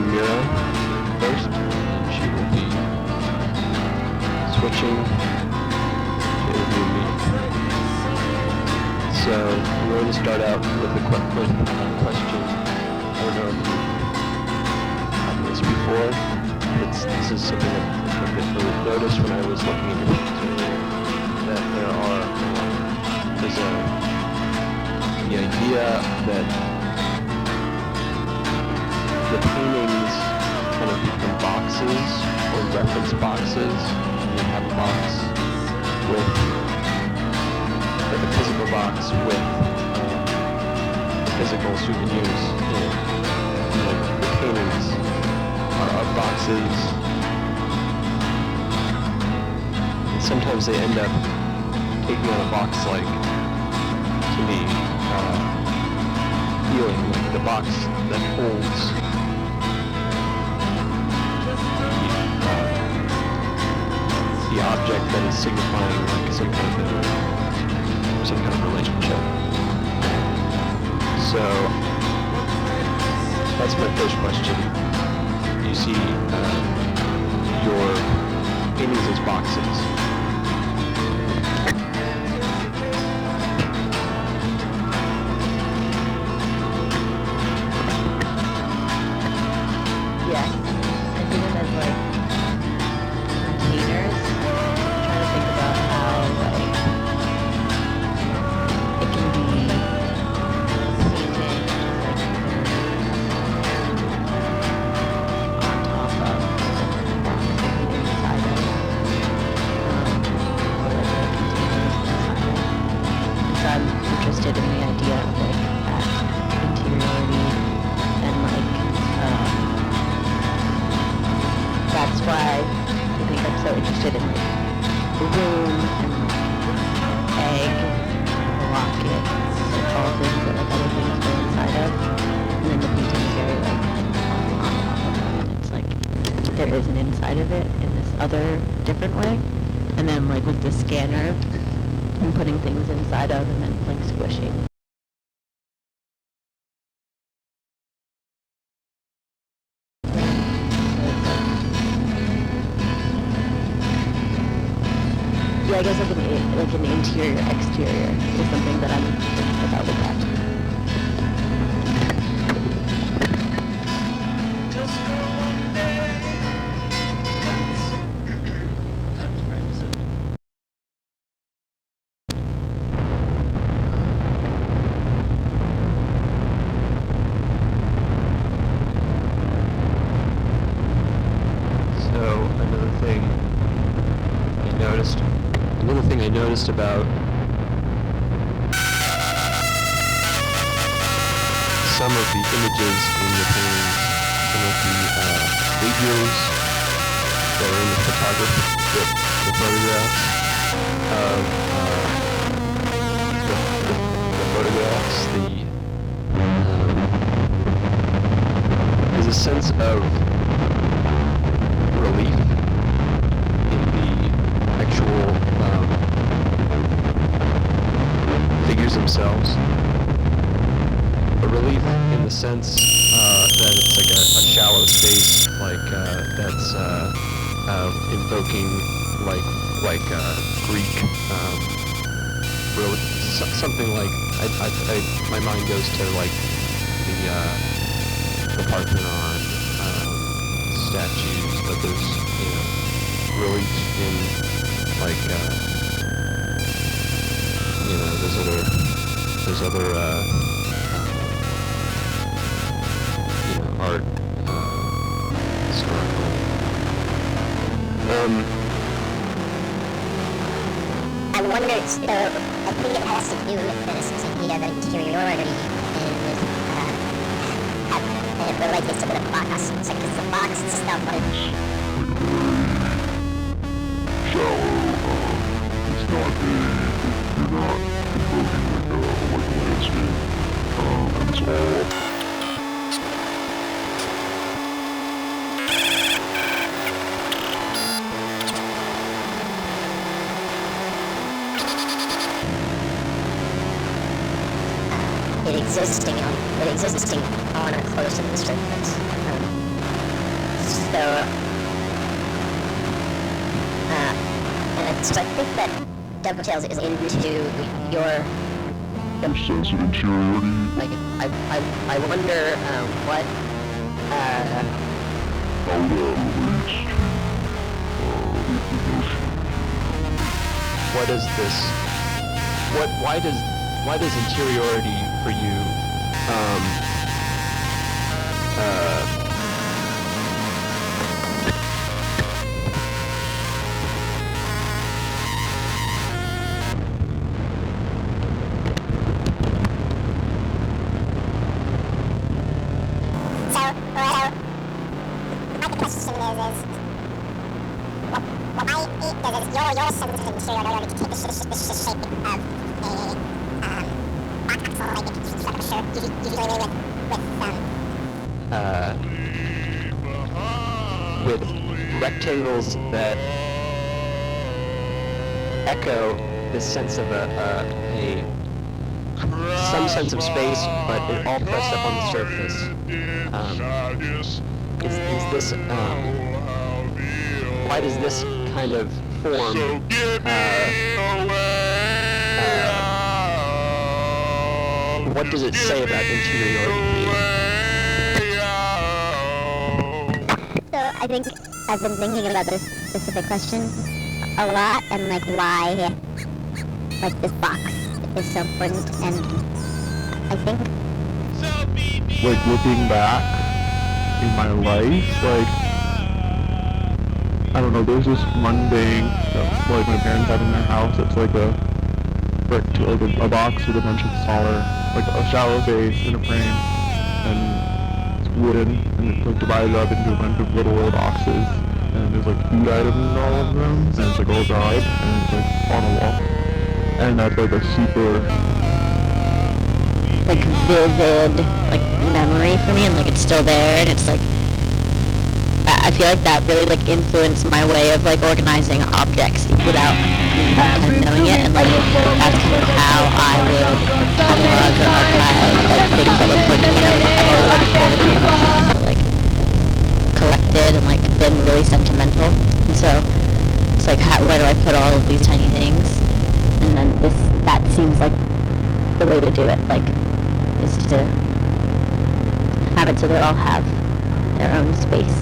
Mira first, and she will be switching to interview me. So I'm going to start out with a question. I don't know if you've had this before. This is something that I really noticed when I was looking into paintings earlier, that there's the idea that the paintings kind of become boxes or reference boxes. You have a box with like a physical box with physical souvenirs in it. The paintings are boxes, and sometimes they end up taking on a box-like, to me, feeling, like the box that holds the object that is signifying like some kind of relationship. So that's my first question. You see your paintings as boxes. Yes, I think of it as like containers. I'm trying to think about how like it can be a painting like on top of a box inside of or like a containers inside of. So I'm interested in the idea of like that interiority and like that's why I think I'm so interested in like the room and egg, the rocket, like all things that like other things go inside of. And then the painting is very like on top of that. And it's like there is an inside of it in this other different way. And then like with the scanner and putting things inside of and then like squishing. Yeah, I guess like an interior, exterior is something that I'm thinking about with that. So another thing I noticed about some of the images in the paintings, some of the figures that are in the photographs of the photographs, there's a sense of relief in the actual figures themselves. A relief in the sense that it's like a shallow space, like that's invoking like Greek, really something like my mind goes to like the Parthenon statues, but there's relief in like there's other art, historical. I wonder, so I think it has to do with this idea of interiority and it relates to the box. It's like, 'cause the box itself, like shallow, it's not you're not invoking like a landscape, and it's all it existing on a close to the surface. So, and so I think that dovetails is into your sense of interiority. Like, I wonder what How that relates to reproduction. What is this? Why does interiority for you So, my question is why does your sense of interiority take the shape of a box-like structure, usually with rectangles that echo this sense of some sense of space, but it all pressed up on the surface. Is this why does this kind of form what does it say about interiority for you? So I think I've been thinking about this specific question a lot, and like why like this box is so important, and I think Like looking back in my life, like I don't know, there's this one thing that like my parents have in their house. It's like a brick, like a box with a bunch of solder, like a shallow base and a frame, and it's wooden, and it's like divided up into a bunch of little boxes, and there's like food items in all of them, and it's like all dried, and it's like on a wall, and that's like a super like vivid like memory for me, and like it's still there, and it's like I feel like that really like influenced my way of like organizing objects without kind of knowing it, and like that's kind of how I would catalog or archive like things that look like, you know, like collected and like been really sentimental. And so it's like where do I put all of these tiny things? And then that seems like the way to do it, like is to have it so they all have their own space.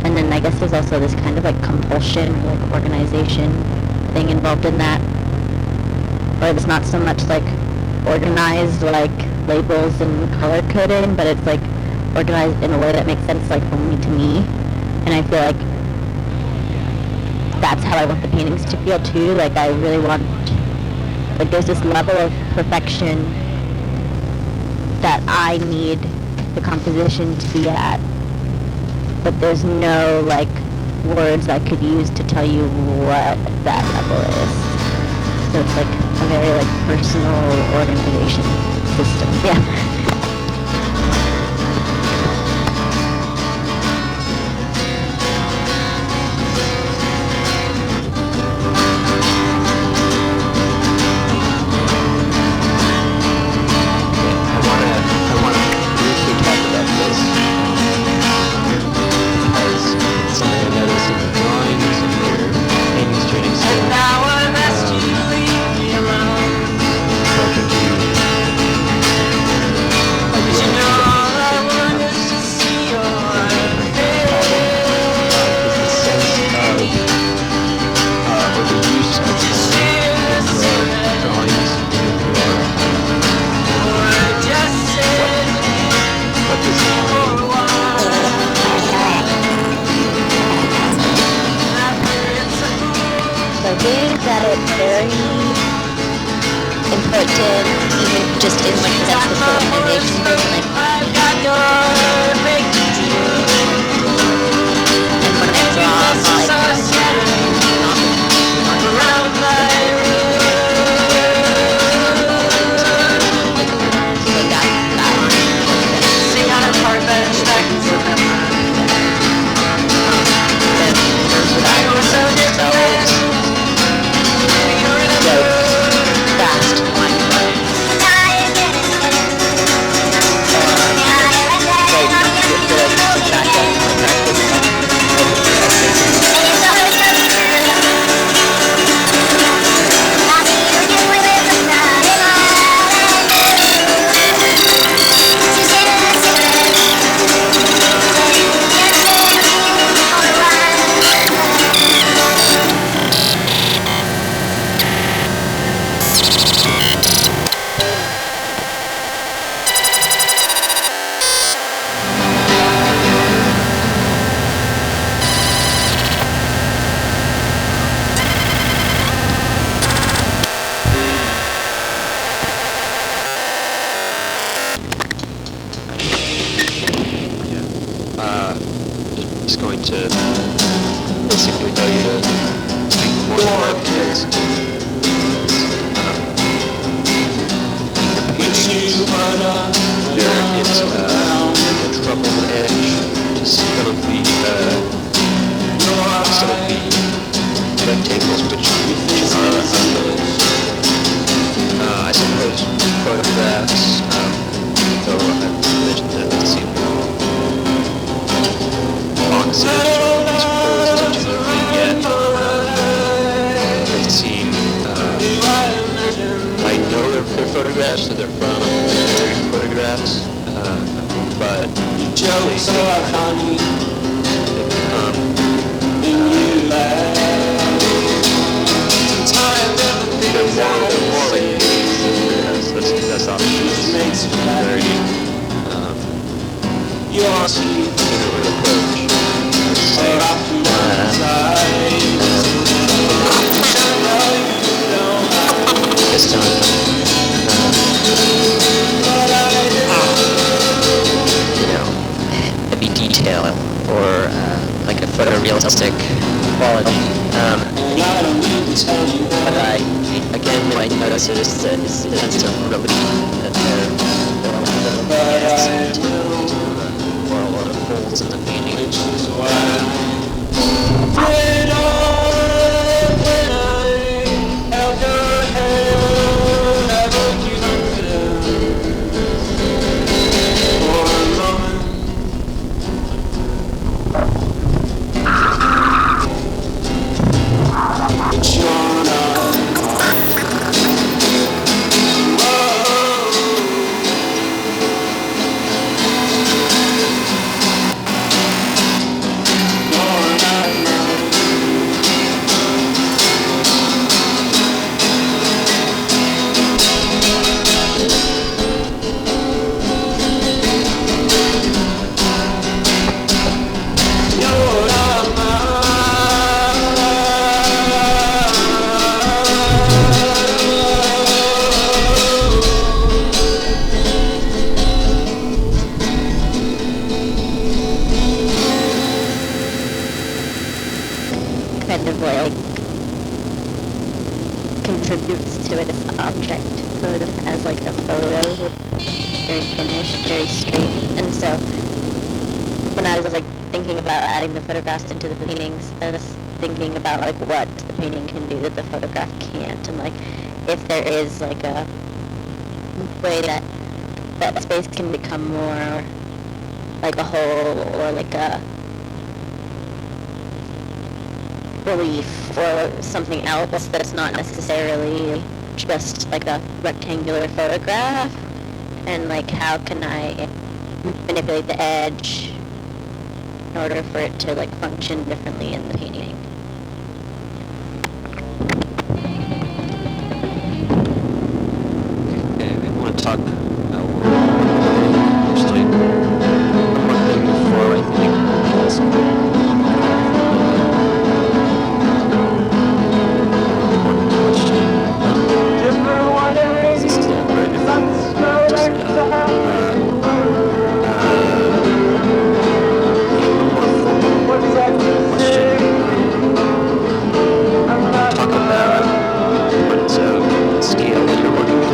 And then I guess there's also this kind of like compulsion or like organization thing involved in that, where it's not so much like organized like labels and color coding, but it's like organized in a way that makes sense like only to me. And I feel like that's how I want the paintings to feel too. Like I really want, like there's this level of perfection that I need the composition to be at, but there's no like words I could use to tell you what that level is. So it's like a very like personal organization system. Yeah. I wanna briefly talk about this because it's something I noticed in the drawings and your paintings training school. And now I've asked you to leave me alone. Talking to you. Like you know all I want is to see your face. Is the sense of or the use of your drawings in your what does it mean? So I think that it's very important, even just in like the sense of the organization thing, like and when I draw, to basically tell you to speak more to them because there is a troubled edge to some of the rectangles which are I suppose photographs, though I've mentioned that it seemed boxes or these poses to the yet. They seem, I know they're photographs, so they're from photographs, but they become, they're more like that's obviously very approach. This time, maybe detail or like a photorealistic quality. But again, what I notice is the sense of relief that there are a lot of holes in the painting. Kind of like contributes to it as an object, sort of as like a photo, very finished, very straight. And so when I was like thinking about adding the photographs into the paintings, I was thinking about like what the painting can do that the photograph can't, and like if there is like a way that that space can become more like a whole or like a relief or something else that's not necessarily just like a rectangular photograph, and like how can I manipulate the edge in order for it to like function differently in the painting. Okay, I want to talk actually one thing before I think this talk about what scale that you're working with.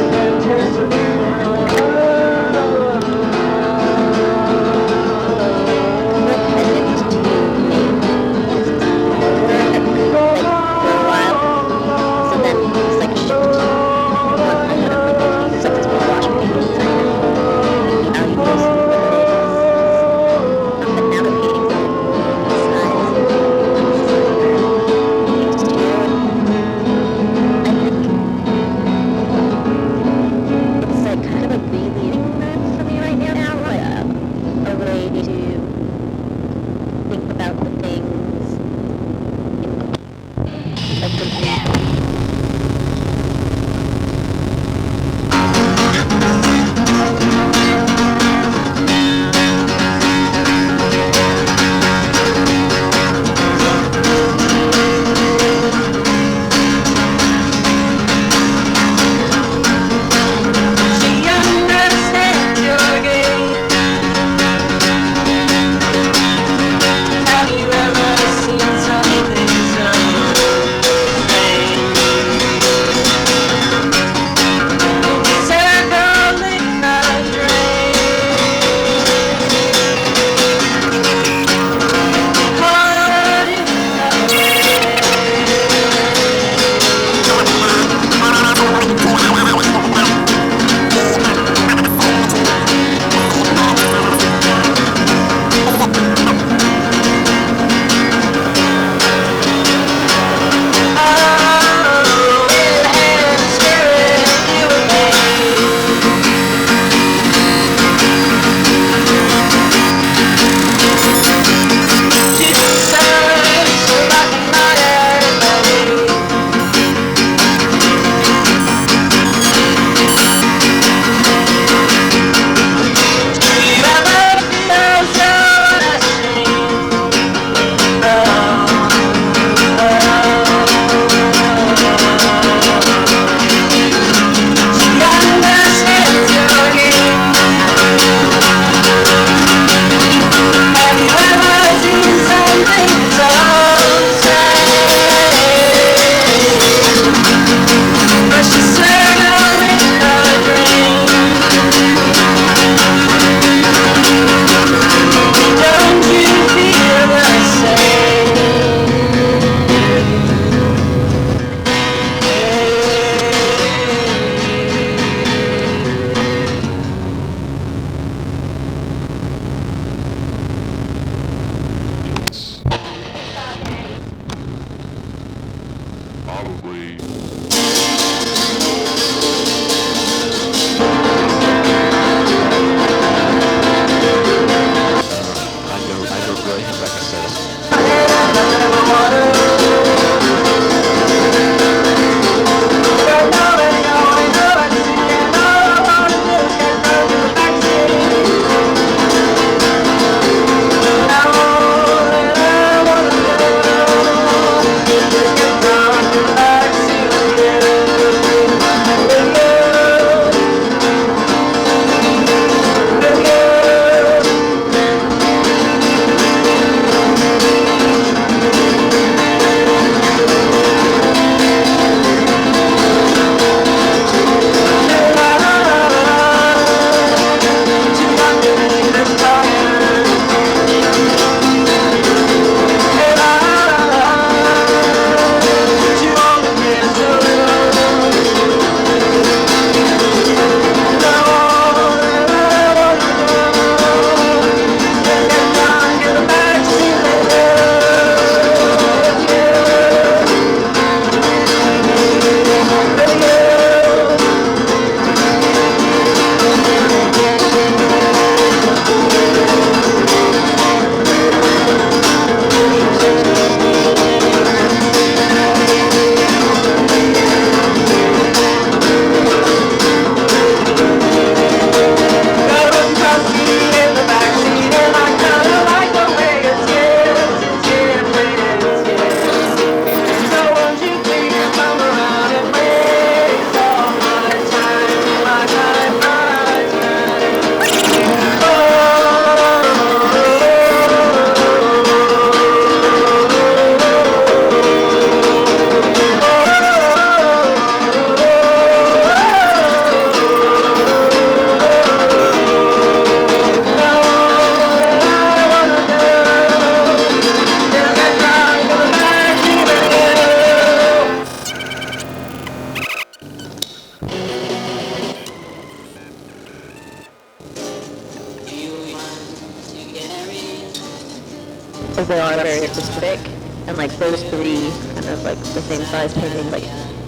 because they are very specific, and like those three kind of like the same size painting, like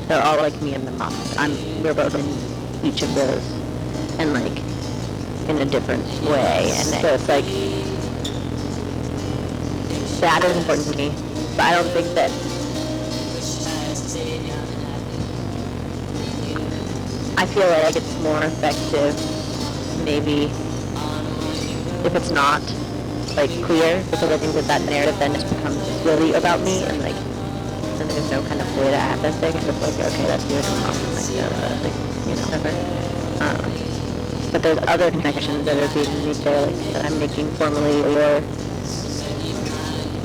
they're all like me and my mom. We're both in each of those, and like in a different way, and so it's like that is important to me, but I don't think that I feel like it's more effective maybe if it's not like clear, because I think that narrative then just becomes really about me, and like then there's no kind of data aspect, and it's like okay, that's you and your mom, like you know whatever. But there's other connections that are being made there, like that I'm making formally or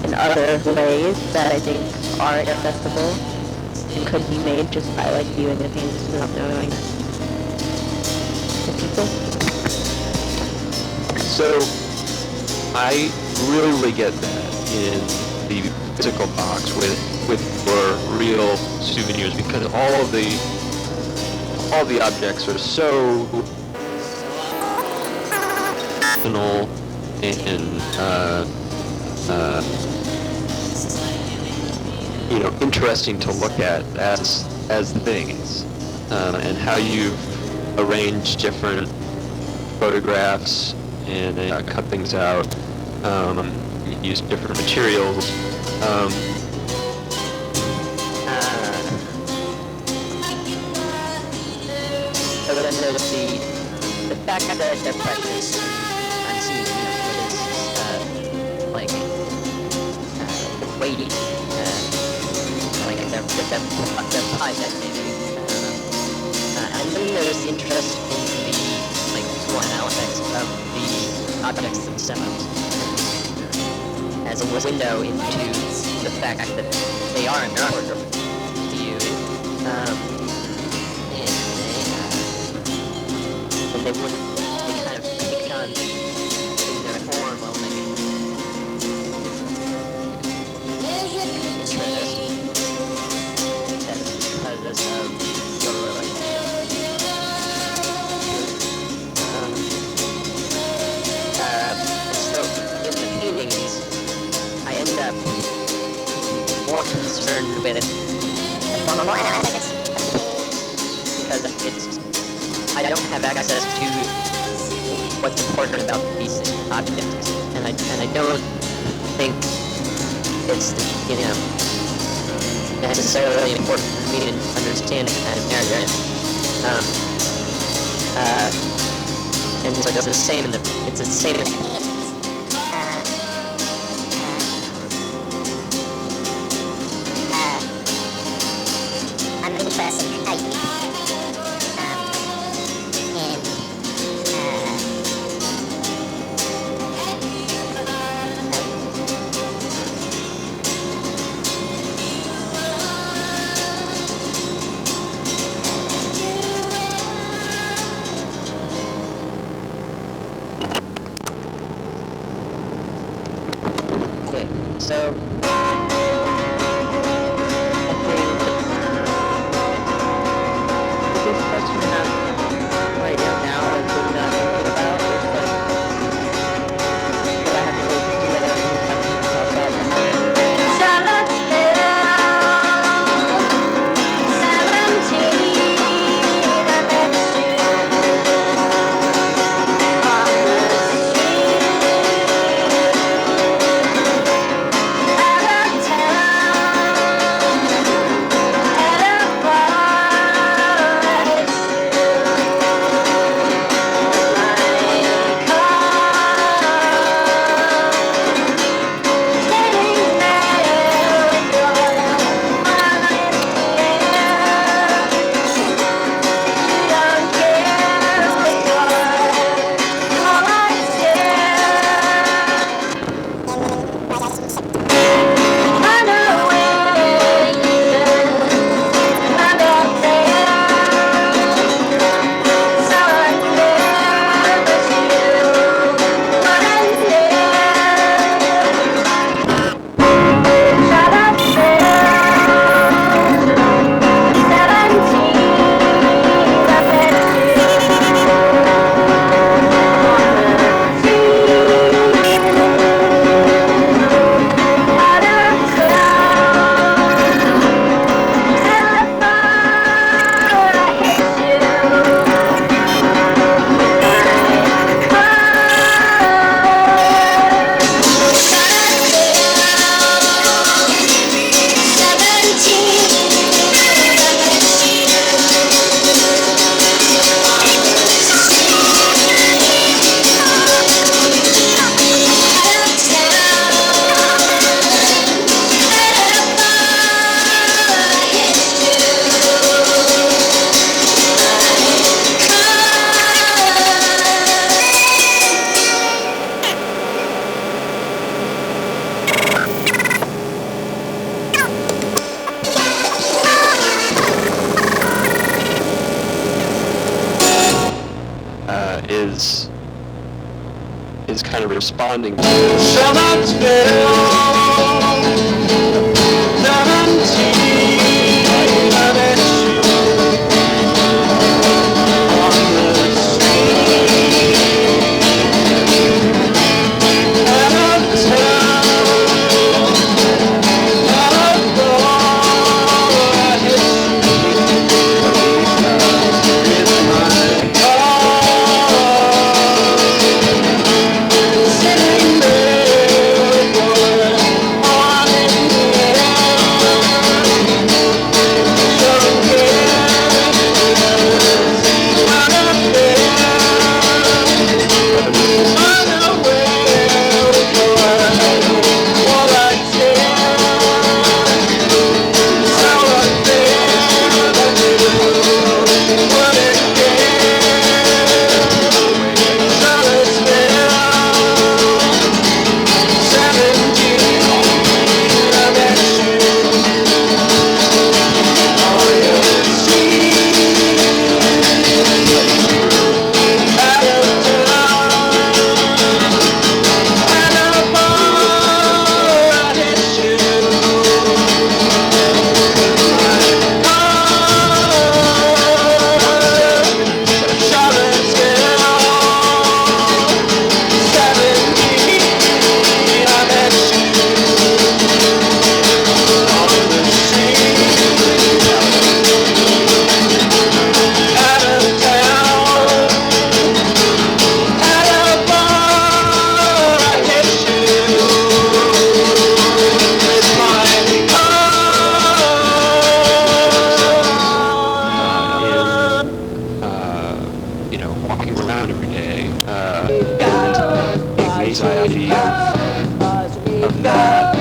in other ways that I think are accessible and could be made just by like viewing the paintings without knowing the people. So I really get that in the physical box with your real souvenirs, because all the objects are so personal and you know, interesting to look at as things, and how you've arranged different photographs and cut things out, use different materials. So then there's the fact that they're precious. I'm seeing, like weighty, like they're project maybe. And then there's interest in the like visual aspects of the objects themselves as a window into the fact that they are a mirror to you. And they kind of take on their form of like interest because of your so in the paintings, I end up more concerned with it because I don't have access to what's important about these objects, and I don't think it's necessarily important for me to understand the kind of narrative. And so it's the same in it's the same in I'm interested in so is kind of responding to this. Walking around every day, and anxiety of that.